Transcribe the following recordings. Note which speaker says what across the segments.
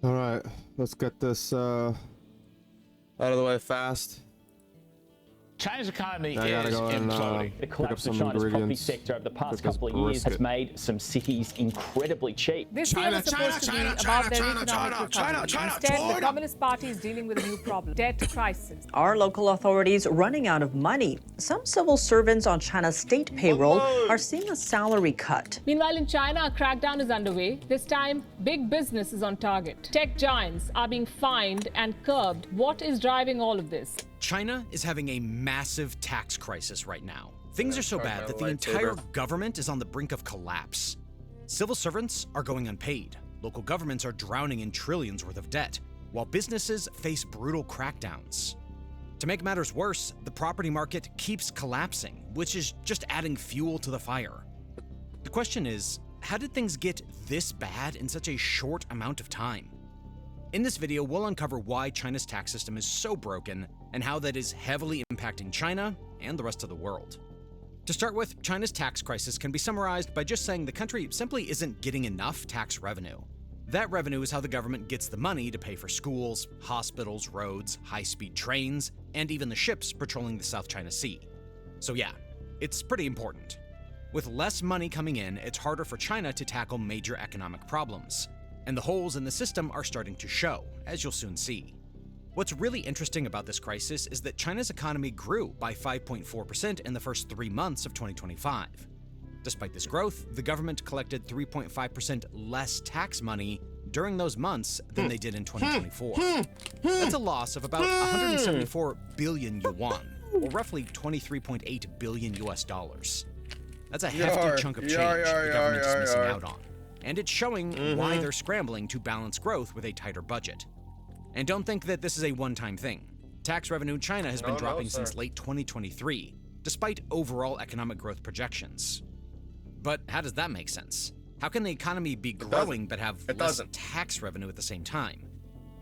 Speaker 1: All right, let's get this out of the way fast.
Speaker 2: China's economy
Speaker 1: I gotta
Speaker 2: is
Speaker 1: go and
Speaker 2: imploding.
Speaker 3: The
Speaker 1: pick up
Speaker 3: collapse of
Speaker 1: some
Speaker 3: China's property
Speaker 1: ingredients.
Speaker 3: sector over the past
Speaker 1: Cook this
Speaker 3: couple of years has
Speaker 1: brisket.
Speaker 3: made some cities incredibly cheap.
Speaker 4: This year was supposed to be about their economic recovery. Instead, the Communist Party is dealing with a new problem, debt crisis.
Speaker 5: Are local authorities running out of money? Some civil servants on China's state payroll are seeing a salary cut.
Speaker 4: Meanwhile, in China, a crackdown is underway. This time, big business is on target. Tech giants are being fined and curbed. What is driving all of this?
Speaker 6: China is having a massive tax crisis right now. Things are so bad that the entire government is on the brink of collapse. Civil servants are going unpaid. Local governments are drowning in trillions worth of debt, while businesses face brutal crackdowns. To make matters worse, the property market keeps collapsing, which is just adding fuel to the fire. The question is, how did things get this bad in such a short amount of time? In this video, we'll uncover why China's tax system is so broken and how that is heavily impacting China and the rest of the world. To start with, China's tax crisis can be summarized by just saying the country simply isn't getting enough tax revenue. That revenue is how the government gets the money to pay for schools, hospitals, roads, high-speed trains, and even the ships patrolling the South China Sea. So yeah, it's pretty important. With less money coming in, it's harder for China to tackle major economic problems. And the holes in the system are starting to show, as you'll soon see. What's really interesting about this crisis is that China's economy grew by 5.4% in the first 3 months of 2025. Despite this growth, the government collected 3.5% less tax money during those months than they did in 2024. That's a loss of about 174 billion yuan, or roughly 23.8 billion US dollars. That's a hefty chunk of change the government is missing out on. And it's showing why they're scrambling to balance growth with a tighter budget. And don't think that this is a one-time thing. Tax revenue in China has been dropping since late 2023, despite overall economic growth projections. But how does that make sense? How can the economy be growing but have less tax revenue at the same time?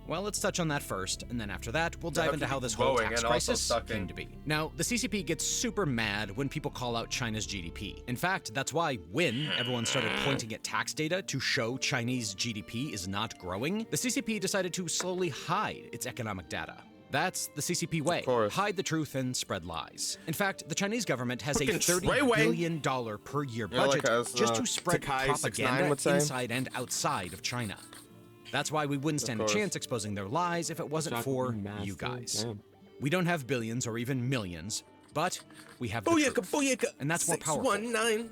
Speaker 6: Well, let's touch on that first, and then after that, we'll dive into how this whole tax crisis came to be. Now, the CCP gets super mad when people call out China's GDP. In fact, that's why when everyone started pointing at tax data to show Chinese GDP is not growing, the CCP decided to slowly hide its economic data. That's the CCP way. Hide the truth and spread lies. In fact, the Chinese government has a $30 billion per year budget just to spread propaganda inside and outside of China. That's why we wouldn't stand a chance exposing their lies if it wasn't for you guys. We don't have billions or even millions, but we have the truth. And that's more powerful.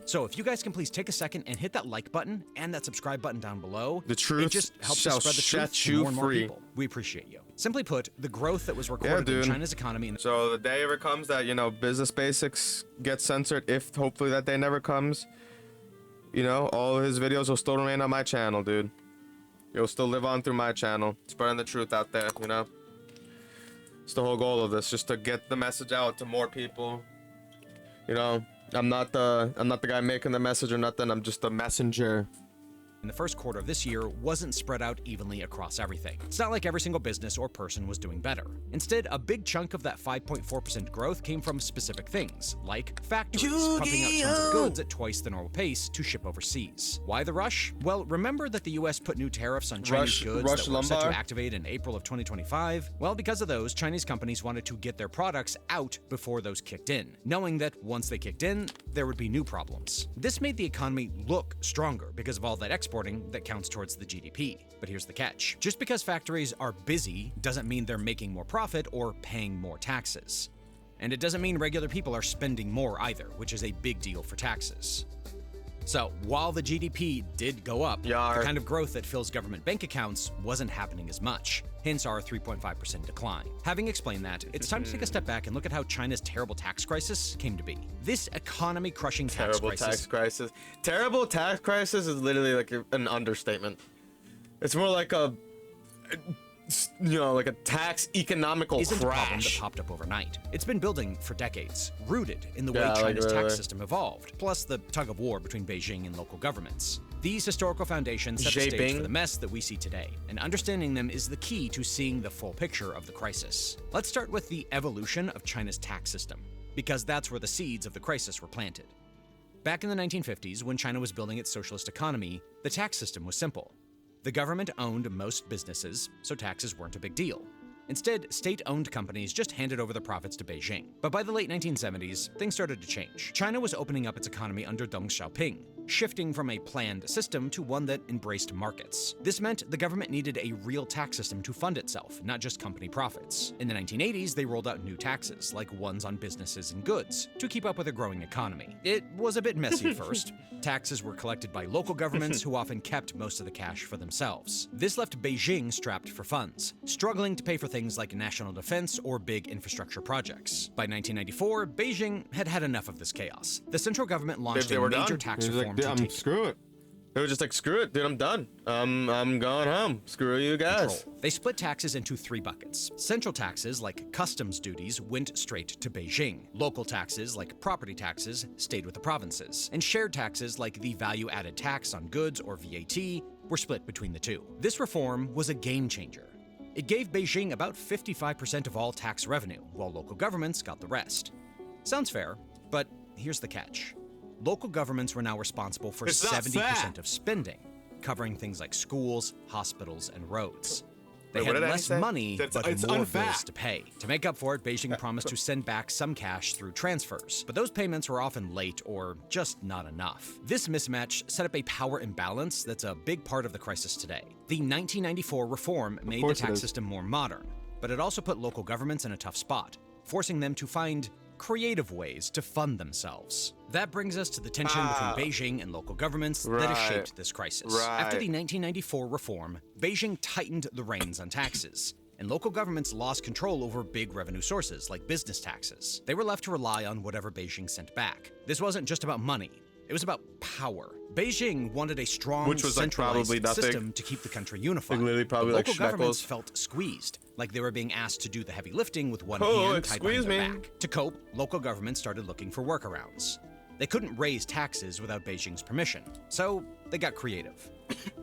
Speaker 6: So if you guys can please take a second and hit that like button and that subscribe button down below,
Speaker 1: The truth
Speaker 6: it just helps us spread the truth to more and more people. We appreciate you. Simply put, the growth that was recorded in China's economy.
Speaker 1: So the day ever comes that, Business Basics gets censored, if hopefully that day never comes, all of his videos will still remain on my channel, dude. You'll still live on through my channel, spreading the truth out there, It's the whole goal of this, just to get the message out to more people. I'm not the guy making the message or nothing. I'm just the messenger.
Speaker 6: In the first quarter of this year wasn't spread out evenly across everything. It's not like every single business or person was doing better. Instead, a big chunk of that 5.4% growth came from specific things, like factories pumping out tons of goods at twice the normal pace to ship overseas. Why the rush? Well, remember that the US put new tariffs on Chinese goods that were set to activate in April of 2025? Well, because of those, Chinese companies wanted to get their products out before those kicked in, knowing that once they kicked in, there would be new problems. This made the economy look stronger because of all that exporting that counts towards the GDP. But here's the catch. Just because factories are busy doesn't mean they're making more profit or paying more taxes. And it doesn't mean regular people are spending more either, which is a big deal for taxes. So, while the GDP did go up, the kind of growth that fills government bank accounts wasn't happening as much, hence our 3.5% decline. Having explained that, it's time to take a step back and look at how China's terrible tax crisis came to be. This economy-crushing tax crisis.
Speaker 1: Terrible tax crisis is literally like an understatement. It's more like a tax economical
Speaker 6: isn't
Speaker 1: crash.
Speaker 6: A problem that popped up overnight. It's been building for decades, rooted in the way China's tax system evolved, plus the tug of war between Beijing and local governments. These historical foundations set the stage for the mess that we see today, and understanding them is the key to seeing the full picture of the crisis. Let's start with the evolution of China's tax system, because that's where the seeds of the crisis were planted. Back in the 1950s, when China was building its socialist economy, the tax system was simple. The government owned most businesses, so taxes weren't a big deal. Instead, state-owned companies just handed over the profits to Beijing. But by the late 1970s, things started to change. China was opening up its economy under Deng Xiaoping, shifting from a planned system to one that embraced markets. This meant the government needed a real tax system to fund itself, not just company profits. In the 1980s, they rolled out new taxes, like ones on businesses and goods, to keep up with a growing economy. It was a bit messy at first. Taxes were collected by local governments who often kept most of the cash for themselves. This left Beijing strapped for funds, struggling to pay for things like national defense or big infrastructure projects. By 1994, Beijing had had enough of this chaos. The central government launched a major tax reform to take
Speaker 1: screw it. They were just like, screw it, dude, I'm done. I'm going home. Screw you guys.
Speaker 6: control. They split taxes into 3 buckets. Central taxes, like customs duties, went straight to Beijing. Local taxes, like property taxes, stayed with the provinces. And shared taxes, like the value-added tax on goods or VAT, were split between the two. This reform was a game changer. It gave Beijing about 55% of all tax revenue, while local governments got the rest. Sounds fair, but here's the catch. Local governments were now responsible for 70% of spending, covering things like schools, hospitals, and roads. They had less money, but more bills to pay. To make up for it, Beijing promised to send back some cash through transfers, but those payments were often late or just not enough. This mismatch set up a power imbalance that's a big part of the crisis today. The 1994 reform made the tax system more modern, but it also put local governments in a tough spot, forcing them to find creative ways to fund themselves. That brings us to the tension between Beijing and local governments that has shaped this crisis. After the 1994 reform, Beijing tightened the reins on taxes, and local governments lost control over big revenue sources like business taxes. They were left to rely on whatever Beijing sent back. This wasn't just about money. It was about power. Beijing wanted a strong, centralized system to keep the country unified. Local governments felt squeezed, like they were being asked to do the heavy lifting with one hand tied behind their back. To cope, local governments started looking for workarounds. They couldn't raise taxes without Beijing's permission, so they got creative.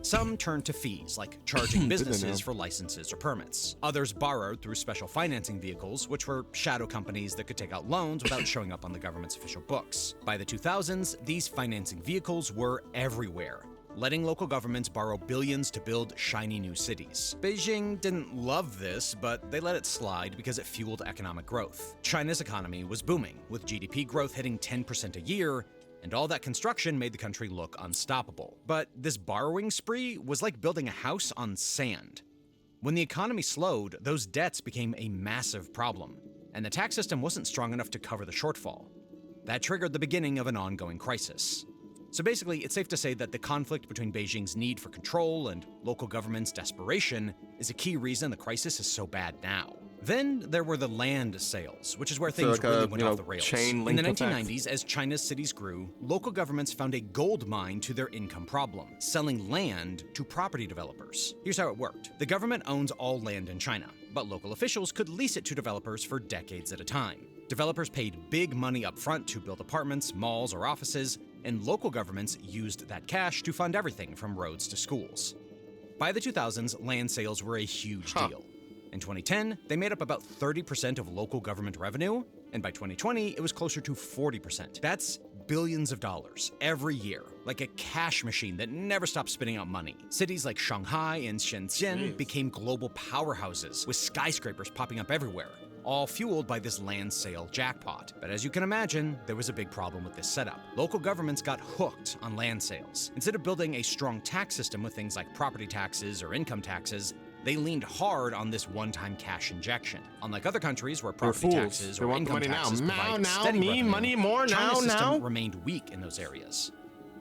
Speaker 6: Some turned to fees, like charging businesses for licenses or permits. Others borrowed through special financing vehicles, which were shadow companies that could take out loans without showing up on the government's official books. By the 2000s, these financing vehicles were everywhere, letting local governments borrow billions to build shiny new cities. Beijing didn't love this, but they let it slide because it fueled economic growth. China's economy was booming, with GDP growth hitting 10% a year, and all that construction made the country look unstoppable. But this borrowing spree was like building a house on sand. When the economy slowed, those debts became a massive problem, and the tax system wasn't strong enough to cover the shortfall. That triggered the beginning of an ongoing crisis. So basically, it's safe to say that the conflict between Beijing's need for control and local government's desperation is a key reason the crisis is so bad now. Then there were the land sales, which is where things really went off the rails. In the 1990s, as China's cities grew, local governments found a gold mine to their income problem, selling land to property developers. Here's how it worked. The government owns all land in China, but local officials could lease it to developers for decades at a time. Developers paid big money up front to build apartments, malls, or offices, and local governments used that cash to fund everything from roads to schools. By the 2000s, land sales were a huge deal. In 2010, they made up about 30% of local government revenue, and by 2020, it was closer to 40%. That's billions of dollars every year, like a cash machine that never stops spitting out money. Cities like Shanghai and Shenzhen became global powerhouses, with skyscrapers popping up everywhere, all fueled by this land sale jackpot. But as you can imagine, there was a big problem with this setup. Local governments got hooked on land sales. Instead of building a strong tax system with things like property taxes or income taxes, they leaned hard on this one-time cash injection. Unlike other countries where property taxes or income taxes provide steady revenue, China's system remained weak in those areas.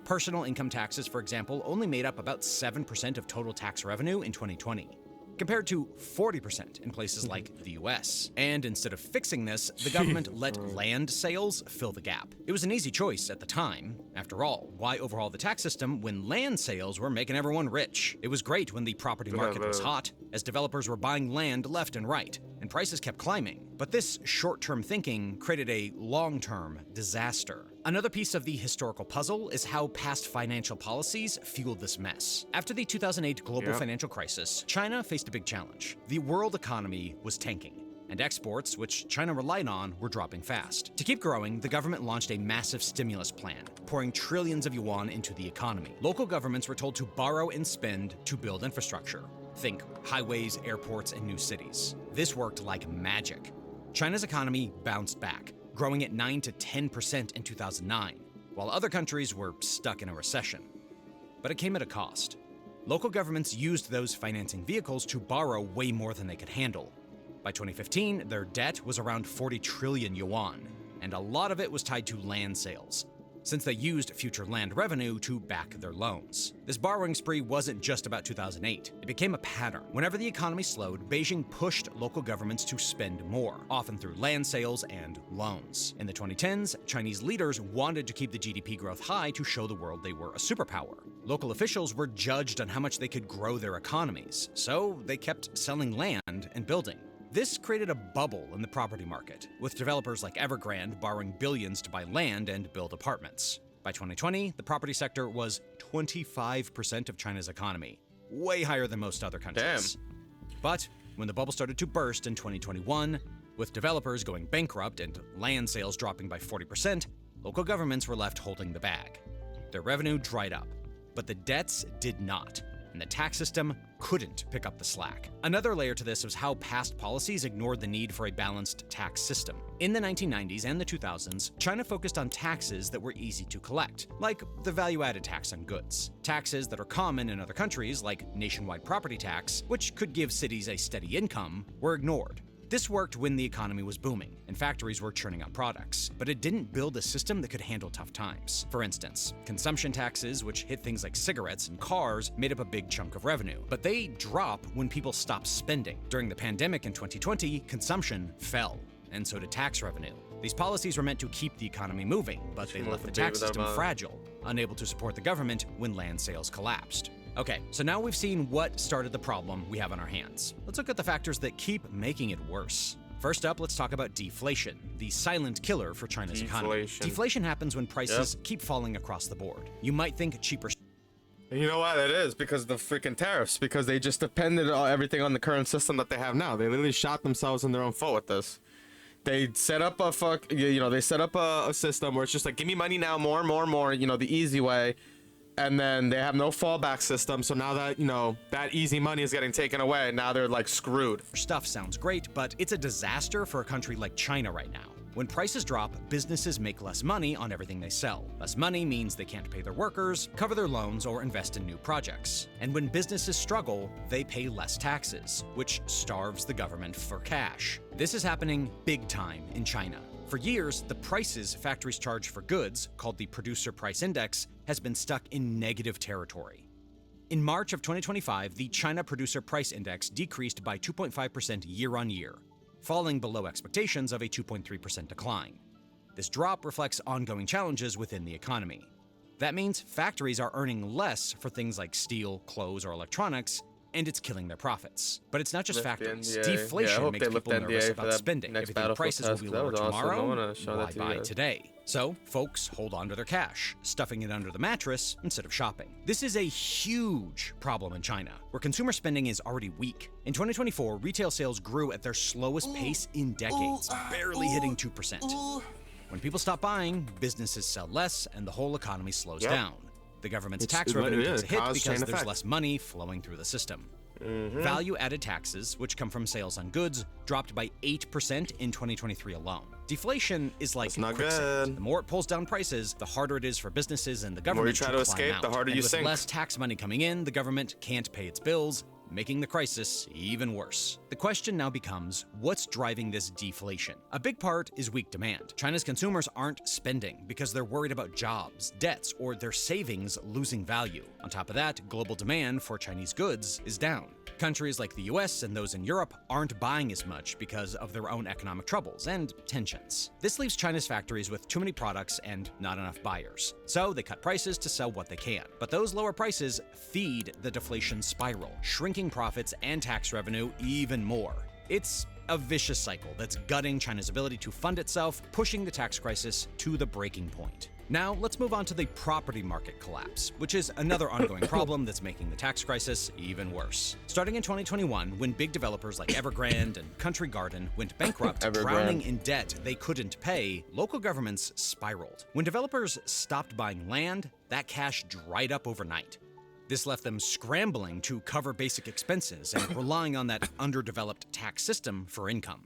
Speaker 6: Personal income taxes, for example, only made up about 7% of total tax revenue in 2020. Compared to 40% in places like the US. And instead of fixing this, the government let land sales fill the gap. It was an easy choice at the time. After all, why overhaul the tax system when land sales were making everyone rich? It was great when the property market was hot, as developers were buying land left and right, and prices kept climbing. But this short-term thinking created a long-term disaster. Another piece of the historical puzzle is how past financial policies fueled this mess. After the 2008 global financial crisis, China faced a big challenge. The world economy was tanking. and exports, which China relied on, were dropping fast. To keep growing, the government launched a massive stimulus plan, pouring trillions of yuan into the economy. Local governments were told to borrow and spend to build infrastructure. Think highways, airports, and new cities. This worked like magic. China's economy bounced back, growing at 9 to 10% in 2009, while other countries were stuck in a recession. But it came at a cost. Local governments used those financing vehicles to borrow way more than they could handle. By 2015, their debt was around 40 trillion yuan, and a lot of it was tied to land sales, since they used future land revenue to back their loans. This borrowing spree wasn't just about 2008. It became a pattern. Whenever the economy slowed, Beijing pushed local governments to spend more, often through land sales and loans. In the 2010s, Chinese leaders wanted to keep the GDP growth high to show the world they were a superpower. Local officials were judged on how much they could grow their economies, so they kept selling land and building. This created a bubble in the property market, with developers like Evergrande borrowing billions to buy land and build apartments. By 2020, the property sector was 25% of China's economy, way higher than most other countries. But when the bubble started to burst in 2021, with developers going bankrupt and land sales dropping by 40%, local governments were left holding the bag. Their revenue dried up, but the debts did not, and the tax system couldn't pick up the slack. Another layer to this was how past policies ignored the need for a balanced tax system. In the 1990s and the 2000s, China focused on taxes that were easy to collect, like the value-added tax on goods. Taxes that are common in other countries, like nationwide property tax, which could give cities a steady income, were ignored. This worked when the economy was booming and factories were churning out products, but it didn't build a system that could handle tough times. For instance, consumption taxes, which hit things like cigarettes and cars, made up a big chunk of revenue, but they drop when people stop spending. During the pandemic in 2020, consumption fell, and so did tax revenue. These policies were meant to keep the economy moving, but they left the tax system fragile, unable to support the government when land sales collapsed. Okay, so now we've seen what started the problem we have on our hands. Let's look at the factors that keep making it worse. First up, let's talk about deflation, the silent killer for China's economy. Deflation happens when prices keep falling across the board. You might think cheaper.
Speaker 1: You know why that is? Because of the freaking tariffs. Because they just depended on everything on the current system that they have now. They literally shot themselves in their own foot with this. They set up a they set up a system where it's just like, give me money now, more, the easy way. And then they have no fallback system, so now that, that easy money is getting taken away, now they're like screwed.
Speaker 6: Stuff sounds great, but it's a disaster for a country like China right now. When prices drop, businesses make less money on everything they sell. Less money means they can't pay their workers, cover their loans, or invest in new projects. And when businesses struggle, they pay less taxes, which starves the government for cash. This is happening big time in China. For years, the prices factories charge for goods, called the Producer Price Index, has been stuck in negative territory. In March of 2025, the China Producer Price Index decreased by 2.5% year-on-year, falling below expectations of a 2.3% decline. This drop reflects ongoing challenges within the economy. That means factories are earning less for things like steel, clothes, or electronics, and it's killing their profits. But it's not just factories. Deflation makes people nervous about spending. If you think prices will be lower tomorrow, why buy today? So, folks hold on to their cash, stuffing it under the mattress instead of shopping. This is a huge problem in China, where consumer spending is already weak. In 2024, retail sales grew at their slowest pace in decades, barely hitting 2%. When people stop buying, businesses sell less, and the whole economy slows down. The government's tax revenue takes a hit because there's less money flowing through the system. Value-added taxes, which come from sales on goods, dropped by 8% in 2023 alone. Deflation is like quicksand. The more it pulls down prices, the harder it is for businesses and the government to escape, the harder you sink. With less tax money coming in, the government can't pay its bills, making the crisis even worse. The question now becomes, what's driving this deflation? A big part is weak demand. China's consumers aren't spending because they're worried about jobs, debts, or their savings losing value. On top of that, global demand for Chinese goods is down. Countries like the US and those in Europe aren't buying as much because of their own economic troubles and tensions. This leaves China's factories with too many products and not enough buyers. So they cut prices to sell what they can. But those lower prices feed the deflation spiral, shrinking profits and tax revenue even more. It's a vicious cycle that's gutting China's ability to fund itself, pushing the tax crisis to the breaking point. Now, let's move on to the property market collapse, which is another ongoing problem that's making the tax crisis even worse. Starting in 2021, when big developers like Evergrande and Country Garden went bankrupt, drowning in debt they couldn't pay, local governments spiraled. When developers stopped buying land, that cash dried up overnight. This left them scrambling to cover basic expenses and relying on that underdeveloped tax system for income.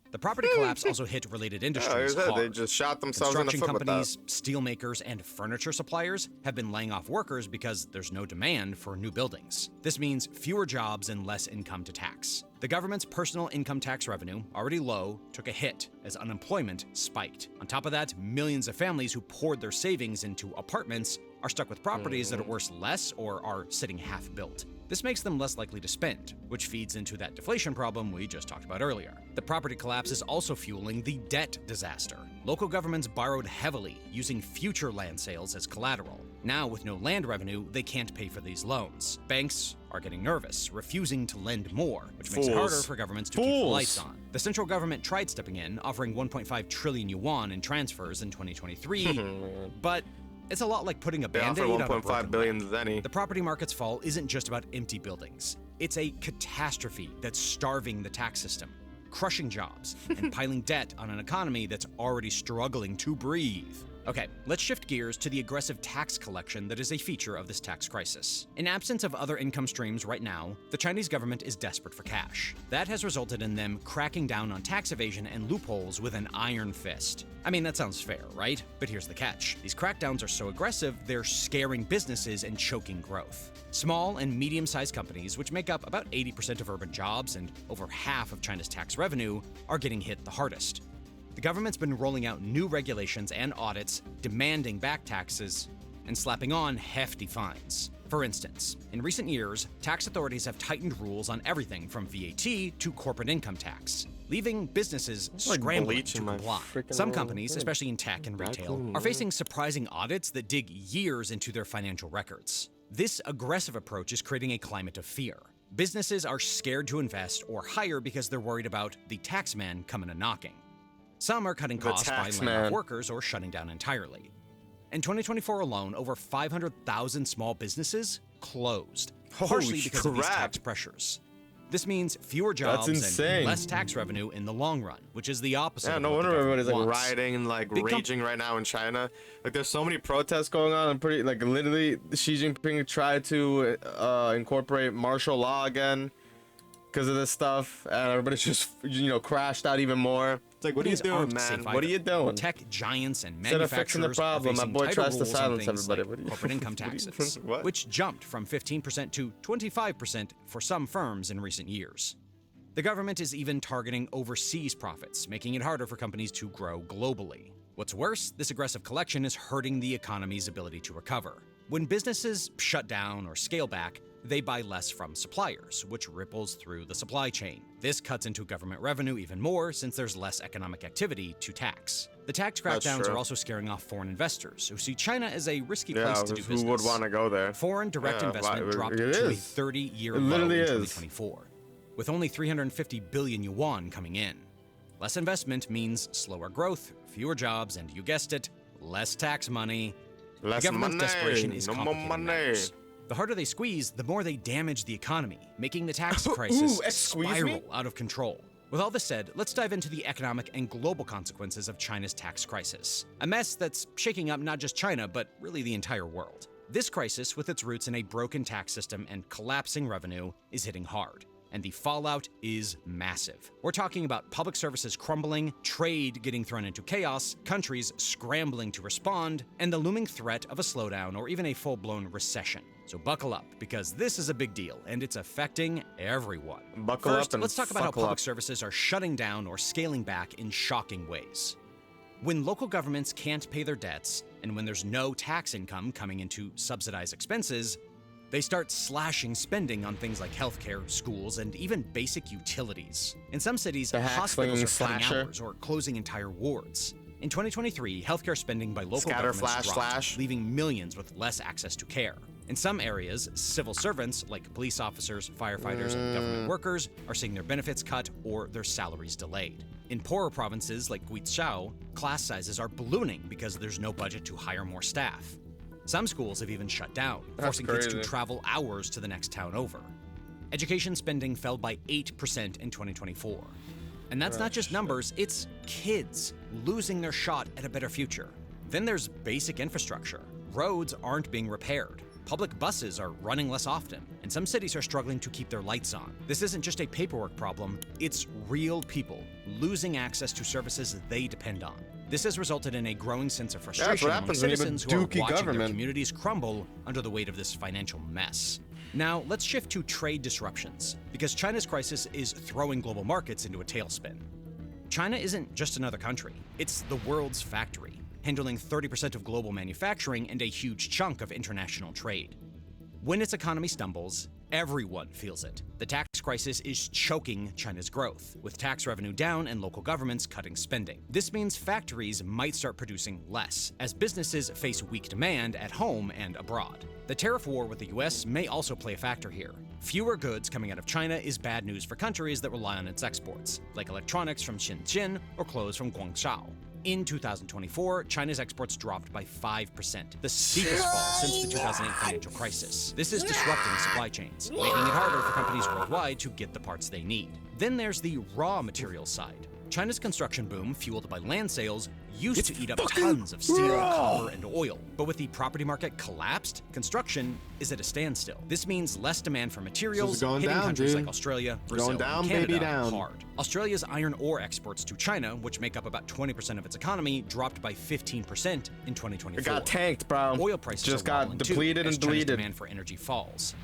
Speaker 6: The property collapse also hit related industries hard.
Speaker 1: They just shot themselves in the
Speaker 6: Construction
Speaker 1: foot with
Speaker 6: companies, steel makers, and furniture suppliers have been laying off workers because there's no demand for new buildings. This means fewer jobs and less income to tax. The government's personal income tax revenue, already low, took a hit as unemployment spiked. On top of that, millions of families who poured their savings into apartments are stuck with properties that are worth less or are sitting half-built. This makes them less likely to spend, which feeds into that deflation problem we just talked about earlier. The property collapse is also fueling the debt disaster. Local governments borrowed heavily, using future land sales as collateral. Now, with no land revenue, they can't pay for these loans. Banks are getting nervous, refusing to lend more, which makes it harder for governments to keep the lights on. The central government tried stepping in, offering 1.5 trillion yuan in transfers in 2023, but it's a lot like putting a Band-Aid on a broken
Speaker 1: 1.5 billion
Speaker 6: leg.
Speaker 1: zenny.
Speaker 6: The property market's fall isn't just about empty buildings. It's a catastrophe that's starving the tax system, crushing jobs, and piling debt on an economy that's already struggling to breathe. Okay, let's shift gears to the aggressive tax collection that is a feature of this tax crisis. In absence of other income streams right now, the Chinese government is desperate for cash. That has resulted in them cracking down on tax evasion and loopholes with an iron fist. I mean, that sounds fair, right? But here's the catch. These crackdowns are so aggressive, they're scaring businesses and choking growth. Small and medium-sized companies, which make up about 80% of urban jobs and over half of China's tax revenue, are getting hit the hardest. The government's been rolling out new regulations and audits, demanding back taxes, and slapping on hefty fines. For instance, in recent years, tax authorities have tightened rules on everything from VAT to corporate income tax, leaving businesses scrambling to comply. Some companies, especially in tech and retail, are facing surprising audits that dig years into their financial records. This aggressive approach is creating a climate of fear. Businesses are scared to invest or hire because they're worried about the tax man coming a knocking. Some are cutting costs by laying off workers or shutting down entirely. In 2024 alone, over 500,000 small businesses closed, partially because of these tax pressures. This means fewer jobs and less tax revenue in the long run, which is the opposite.
Speaker 1: Yeah,
Speaker 6: of
Speaker 1: no
Speaker 6: what
Speaker 1: wonder
Speaker 6: the
Speaker 1: everybody's like
Speaker 6: wants.
Speaker 1: rioting and like raging right now in China. Like there's so many protests going on. And pretty like literally Xi Jinping tried to incorporate martial law again because of this stuff, and everybody's just crashed out even more. It's like, what are you doing, man? What are you doing?
Speaker 6: Tech giants and
Speaker 1: Instead of fixing
Speaker 6: manufacturers
Speaker 1: the problem, my boy tries to silence everybody.
Speaker 6: like corporate income taxes, which jumped from 15% to 25% for some firms in recent years. The government is even targeting overseas profits, making it harder for companies to grow globally. What's worse, this aggressive collection is hurting the economy's ability to recover. When businesses shut down or scale back, they buy less from suppliers, which ripples through the supply chain. This cuts into government revenue even more since there's less economic activity to tax. The tax crackdowns are also scaring off foreign investors who see China as a risky place to do business.
Speaker 1: Who would want to go there?
Speaker 6: Foreign direct investment dropped to a 30-year low in 2024, with only 350 billion yuan coming in. Less investment means slower growth, fewer jobs, and you guessed it, less tax money. The government's desperation is complicating matters. The harder they squeeze, the more they damage the economy, making the tax crisis spiral out of control. With all this said, let's dive into the economic and global consequences of China's tax crisis. A mess that's shaking up not just China, but really the entire world. This crisis, with its roots in a broken tax system and collapsing revenue, is hitting hard. And the fallout is massive. We're talking about public services crumbling, trade getting thrown into chaos, countries scrambling to respond, and the looming threat of a slowdown or even a full-blown recession. So buckle up, because this is a big deal, and it's affecting everyone. First, let's talk about how public services are shutting down or scaling back in shocking ways. When local governments can't pay their debts, and when there's no tax income coming in to subsidize expenses, they start slashing spending on things like healthcare, schools, and even basic utilities. In some cities, hospitals are cutting hours or closing entire wards. In 2023, healthcare spending by local governments dropped, leaving millions with less access to care. In some areas, civil servants, like police officers, firefighters, and government workers, are seeing their benefits cut or their salaries delayed. In poorer provinces like Guizhou, class sizes are ballooning because there's no budget to hire more staff. Some schools have even shut down, forcing kids to travel hours to the next town over. Education spending fell by 8% in 2024. And that's not just numbers, it's kids losing their shot at a better future. Then there's basic infrastructure. Roads aren't being repaired. Public buses are running less often, and some cities are struggling to keep their lights on. This isn't just a paperwork problem, it's real people losing access to services they depend on. This has resulted in a growing sense of frustration among citizens who are watching their communities crumble under the weight of this financial mess. Now, let's shift to trade disruptions, because China's crisis is throwing global markets into a tailspin. China isn't just another country, it's the world's factory, handling 30% of global manufacturing and a huge chunk of international trade. When its economy stumbles, everyone feels it. The tax crisis is choking China's growth, with tax revenue down and local governments cutting spending. This means factories might start producing less, as businesses face weak demand at home and abroad. The tariff war with the US may also play a factor here. Fewer goods coming out of China is bad news for countries that rely on its exports, like electronics from Shenzhen or clothes from Guangzhou. In 2024, China's exports dropped by 5%, the steepest fall since the 2008 financial crisis. This is disrupting supply chains, making it harder for companies worldwide to get the parts they need. Then there's the raw materials side. China's construction boom, fueled by land sales, used to eat up tons of steel, copper, and oil. But with the property market collapsed, construction is at a standstill. This means less demand for materials, hitting countries like Australia, Brazil, and Canada hard. Australia's iron ore exports to China, which make up about 20% of its economy, dropped by 15% in 2024.
Speaker 1: It got tanked, bro.
Speaker 6: Oil prices
Speaker 1: just
Speaker 6: are
Speaker 1: got depleted and deleted.
Speaker 6: Demand for energy falls.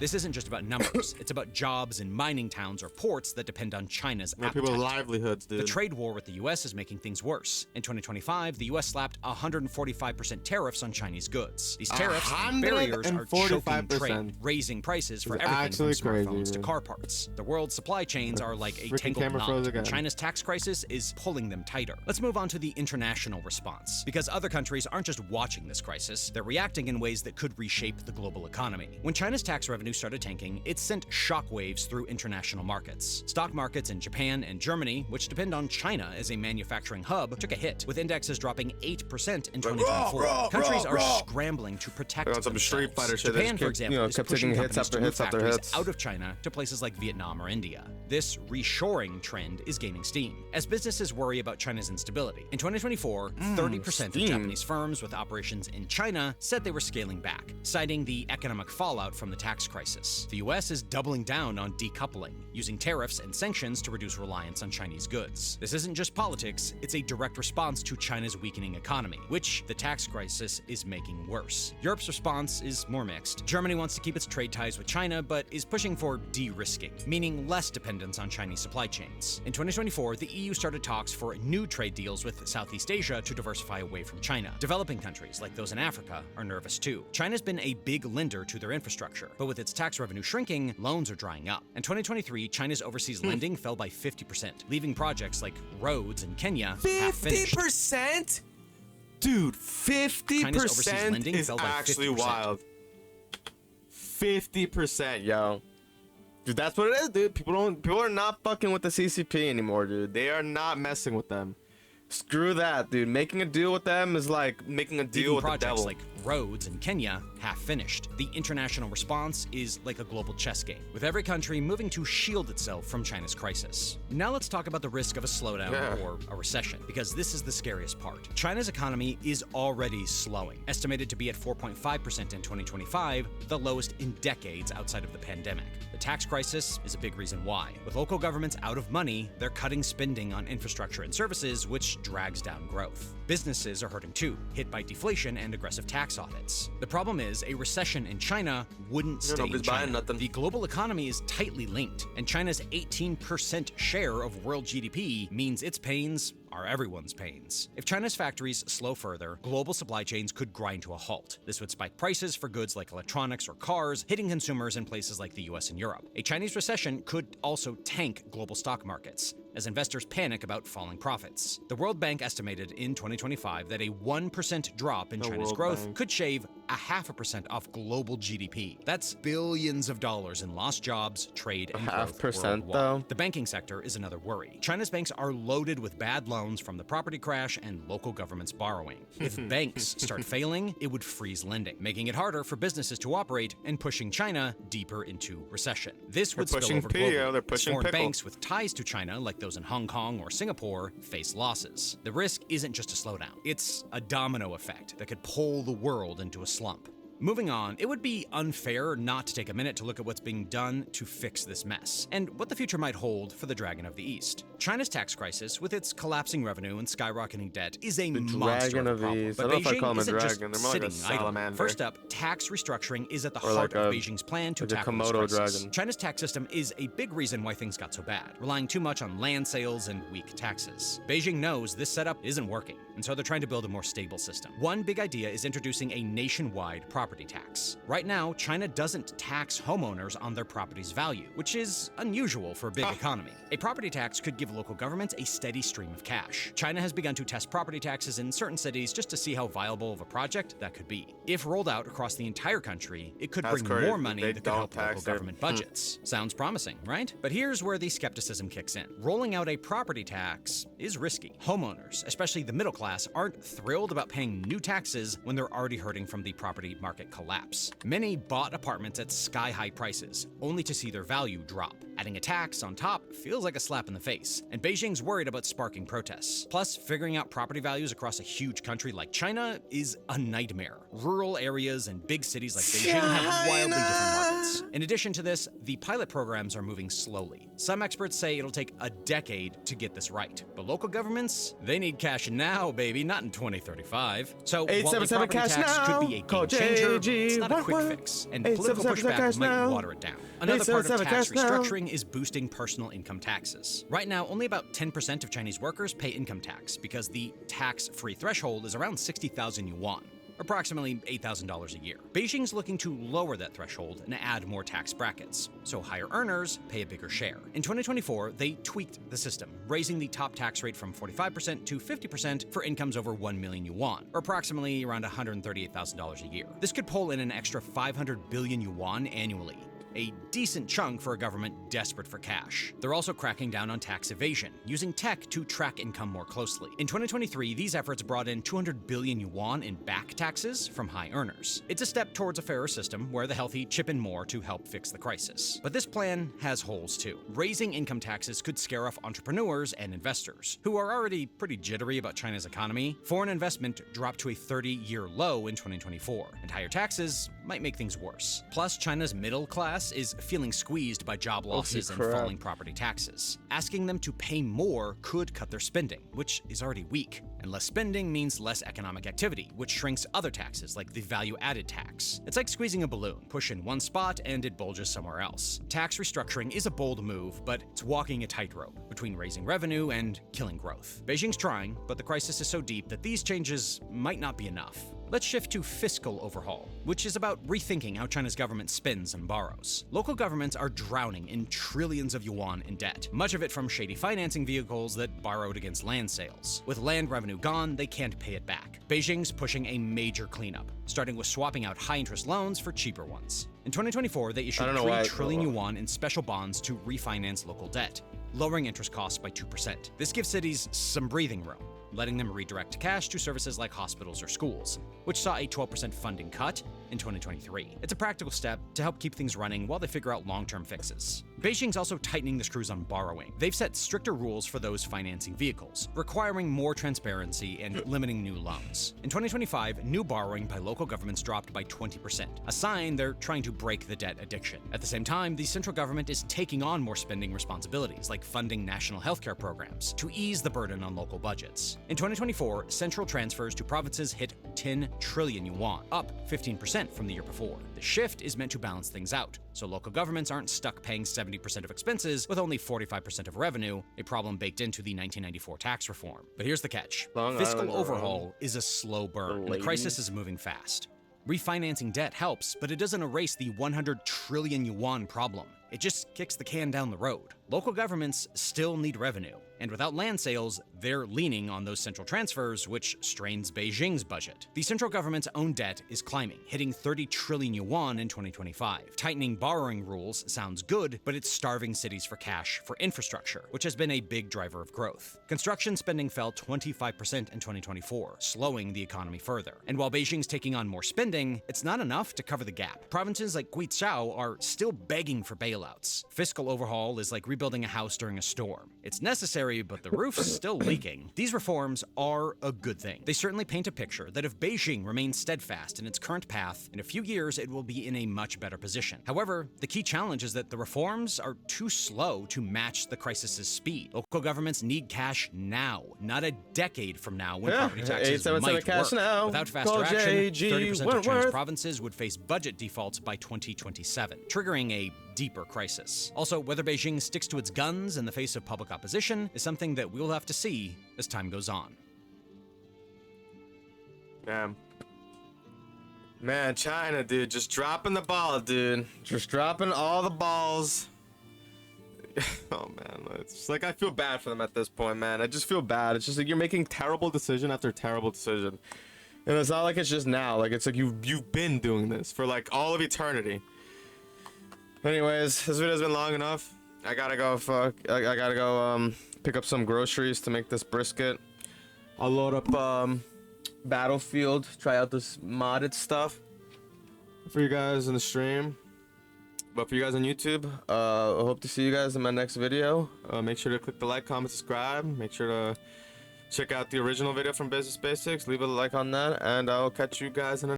Speaker 6: This isn't just about numbers, it's about jobs in mining towns or ports that depend on China's appetite.
Speaker 7: People's livelihoods, dude.
Speaker 6: The trade war with the US is making things worse. In 2025, the US slapped 145% tariffs on Chinese goods. These tariffs and barriers are choking trade, raising prices for everything from smartphones to car parts. The world's supply chains are like a tangled knot, and China's tax crisis is pulling them tighter. Let's move on to the international response, because other countries aren't just watching this crisis, they're reacting in ways that could reshape the global economy. When China's tax revenue started tanking, it sent shockwaves through international markets. Stock markets in Japan and Germany, which depend on China as a manufacturing hub, took a hit, with indexes dropping 8% in 2024. Countries are scrambling to protect themselves.
Speaker 1: Some Street Fighter shit.
Speaker 6: Japan, for example, is pushing
Speaker 1: hits after hits after hits
Speaker 6: out of China to places like Vietnam or India. This reshoring trend is gaining steam, as businesses worry about China's instability. In 2024, 30% of Japanese firms with operations in China said they were scaling back, citing the economic fallout from the tax crisis. The US is doubling down on decoupling, using tariffs and sanctions to reduce reliance on Chinese goods. This isn't just politics, it's a direct response to China's weakening economy, which the tax crisis is making worse. Europe's response is more mixed. Germany wants to keep its trade ties with China, but is pushing for de-risking, meaning less dependence on Chinese supply chains. In 2024, the EU started talks for new trade deals with Southeast Asia to diversify away from China. Developing countries, like those in Africa, are nervous too. China's been a big lender to their infrastructure, but with its tax revenue shrinking, loans are drying up. In 2023, China's overseas lending fell by 50%, leaving projects like roads in Kenya half finished.
Speaker 7: 50%? Dude, 50% is actually
Speaker 6: 50%.
Speaker 7: wild.
Speaker 1: 50%, yo. Dude, that's what it is, dude. People are not fucking with the CCP anymore, dude. They are not messing with them. Screw that, dude. Making a deal with them is like making a deal with the devil.
Speaker 6: Like roads in Kenya half finished. The international response is like a global chess game, with every country moving to shield itself from China's crisis. Now let's talk about the risk of a slowdown or a recession, because this is the scariest part. China's economy is already slowing, estimated to be at 4.5% in 2025, the lowest in decades outside of the pandemic. The tax crisis is a big reason why. With local governments out of money, they're cutting spending on infrastructure and services, which drags down growth. Businesses are hurting too, hit by deflation and aggressive tax audits. The problem is, a recession in China wouldn't stay in China. The global economy is tightly linked, and China's 18% share of world GDP means its pains are everyone's pains. If China's factories slow further, global supply chains could grind to a halt. This would spike prices for goods like electronics or cars, hitting consumers in places like the US and Europe. A Chinese recession could also tank global stock markets, as investors panic about falling profits. The World Bank estimated in 2025 that a 1% drop in China's growth could shave 0.5% off global GDP. That's billions of dollars in lost jobs, trade, and growth
Speaker 1: 0.5%
Speaker 6: worldwide.
Speaker 1: though?
Speaker 6: The banking sector is another worry. China's banks are loaded with bad loans from the property crash and local governments borrowing. If banks start failing, it would freeze lending, making it harder for businesses to operate and pushing China deeper into recession. This would spill
Speaker 7: pushing
Speaker 6: over
Speaker 7: P,
Speaker 6: globally,
Speaker 7: they're
Speaker 6: as
Speaker 7: pushing
Speaker 6: foreign
Speaker 7: pickle.
Speaker 6: banks with ties to China, like those in Hong Kong or Singapore, face losses. The risk isn't just a slowdown, it's a domino effect that could pull the world into a slump. Moving on, it would be unfair not to take a minute to look at what's being done to fix this mess, and what the future might hold for the Dragon of the East. China's tax crisis, with its collapsing revenue and skyrocketing debt, is a monster
Speaker 1: Dragon
Speaker 6: of
Speaker 1: of
Speaker 6: a
Speaker 1: the
Speaker 6: problem.
Speaker 1: East.
Speaker 6: But
Speaker 1: I don't know if I
Speaker 6: Beijing
Speaker 1: call him a
Speaker 6: isn't just
Speaker 1: dragon. They're more like a
Speaker 6: sitting idle.
Speaker 1: salamander.
Speaker 6: First up, tax restructuring is at the
Speaker 1: Or
Speaker 6: heart
Speaker 1: like
Speaker 6: of
Speaker 1: a-
Speaker 6: Beijing's plan to
Speaker 1: like a
Speaker 6: tackle this
Speaker 1: Komodo
Speaker 6: crisis.
Speaker 1: dragon.
Speaker 6: China's tax system is a big reason why things got so bad, relying too much on land sales and weak taxes. Beijing knows this setup isn't working, and so they're trying to build a more stable system. One big idea is introducing a nationwide property tax. Right now, China doesn't tax homeowners on their property's value, which is unusual for a big economy. A property tax could give local governments a steady stream of cash. China has begun to test property taxes in certain cities just to see how viable of a project that could be. If rolled out across the entire country, it could
Speaker 7: That's
Speaker 6: bring
Speaker 7: crazy.
Speaker 6: more money
Speaker 7: They
Speaker 6: that could
Speaker 7: don't
Speaker 6: help local
Speaker 7: tax their-
Speaker 6: government budgets. Sounds promising, right? But here's where the skepticism kicks in. Rolling out a property tax is risky. Homeowners, especially the middle class, aren't thrilled about paying new taxes when they're already hurting from the property market collapse. Many bought apartments at sky-high prices, only to see their value drop. Adding a tax on top feels like a slap in the face, and Beijing's worried about sparking protests. Plus, figuring out property values across a huge country like China is a nightmare. Rural areas and big cities like Beijing have wildly different markets. In addition to this, the pilot programs are moving slowly. Some experts say it'll take a decade to get this right, but local governments, they need cash now, baby, not in 2035. So, while a
Speaker 1: 877
Speaker 6: property
Speaker 1: cash
Speaker 6: tax
Speaker 1: now.
Speaker 6: could be a
Speaker 1: Call
Speaker 6: game changer,
Speaker 1: JG.
Speaker 6: it's not a quick
Speaker 1: What?
Speaker 6: fix, and political
Speaker 1: 877
Speaker 6: pushback
Speaker 1: cash
Speaker 6: might
Speaker 1: now.
Speaker 6: water it down. Another part of
Speaker 1: 877
Speaker 6: tax
Speaker 1: cash now.
Speaker 6: restructuring is boosting personal income taxes. Right now, only about 10% of Chinese workers pay income tax because the tax-free threshold is around 60,000 yuan, approximately $8,000 a year. Beijing's looking to lower that threshold and add more tax brackets, so higher earners pay a bigger share. In 2024, they tweaked the system, raising the top tax rate from 45% to 50% for incomes over 1 million yuan, or approximately around $138,000 a year. This could pull in an extra 500 billion yuan annually, a decent chunk for a government desperate for cash. They're also cracking down on tax evasion, using tech to track income more closely. In 2023, these efforts brought in 200 billion yuan in back taxes from high earners. It's a step towards a fairer system where the healthy chip in more to help fix the crisis. But this plan has holes too. Raising income taxes could scare off entrepreneurs and investors, who are already pretty jittery about China's economy. Foreign investment dropped to a 30-year low in 2024, and higher taxes might make things worse. Plus, China's middle class is feeling squeezed by job losses and
Speaker 1: crap.
Speaker 6: falling property taxes. Asking them to pay more could cut their spending, which is already weak. And less spending means less economic activity, which shrinks other taxes like the value-added tax. It's like squeezing a balloon. Push in one spot and it bulges somewhere else. Tax restructuring is a bold move, but it's walking a tightrope between raising revenue and killing growth. Beijing's trying, but the crisis is so deep that these changes might not be enough. Let's shift to fiscal overhaul, which is about rethinking how China's government spends and borrows. Local governments are drowning in trillions of yuan in debt, much of it from shady financing vehicles that borrowed against land sales. With land revenue gone, they can't pay it back. Beijing's pushing a major cleanup, starting with swapping out high-interest loans for cheaper ones. In 2024, they issued 3 trillion yuan in special bonds to refinance local debt, lowering interest costs by 2%. This gives cities some breathing room, letting them redirect cash to services like hospitals or schools, which saw a 12% funding cut in 2023. It's a practical step to help keep things running while they figure out long-term fixes. Beijing's also tightening the screws on borrowing. They've set stricter rules for those financing vehicles, requiring more transparency and limiting new loans. In 2025, new borrowing by local governments dropped by 20%, a sign they're trying to break the debt addiction. At the same time, the central government is taking on more spending responsibilities, like funding national healthcare programs, to ease the burden on local budgets. In 2024, central transfers to provinces hit 10 trillion yuan, up 15% from the year before. The shift is meant to balance things out, so local governments aren't stuck paying 70% of expenses with only 45% of revenue, a problem baked into the 1994 tax reform. But here's the catch. Fiscal overhaul is a slow burn, and the crisis is moving fast. Refinancing debt helps, but it doesn't erase the 100 trillion yuan problem. It just kicks the can down the road. Local governments still need revenue, and without land sales, they're leaning on those central transfers, which strains Beijing's budget. The central government's own debt is climbing, hitting 30 trillion yuan in 2025. Tightening borrowing rules sounds good, but it's starving cities for cash for infrastructure, which has been a big driver of growth. Construction spending fell 25% in 2024, slowing the economy further. And while Beijing's taking on more spending, it's not enough to cover the gap. Provinces like Guizhou are still begging for bailouts. Fiscal overhaul is like rebuilding a house during a storm. It's necessary, but the roof's still leaking. These reforms are a good thing. They certainly paint a picture that if Beijing remains steadfast in its current path, in a few years it will be in a much better position. However, the key challenge is that the reforms are too slow to match the crisis's speed. Local governments need cash now, not a decade from now when property taxes might
Speaker 1: cash
Speaker 6: work.
Speaker 1: now.
Speaker 6: Without faster action, 30% of China's provinces would face budget defaults by 2027, triggering a deeper crisis. Also, whether Beijing sticks to its guns in the face of public opposition is something that we'll have to see as time goes on.
Speaker 1: Damn. Man, China, dude, just dropping the ball, dude. Just dropping all the balls. Oh, man. It's just like I feel bad for them at this point, man. I just feel bad. It's just like you're making terrible decision after terrible decision. And it's not like it's just now. Like, it's like you've been doing this for, like, all of eternity. Anyways, this video's been long enough. I gotta go I gotta go pick up some groceries to make this brisket. I'll load up Battlefield, try out this modded stuff for you guys in the stream. But for you guys on YouTube, I hope to see you guys in my next video. Make sure to click the like, comment, subscribe. Make sure to check out the original video from Business Basics. Leave a like on that, and I'll catch you guys in the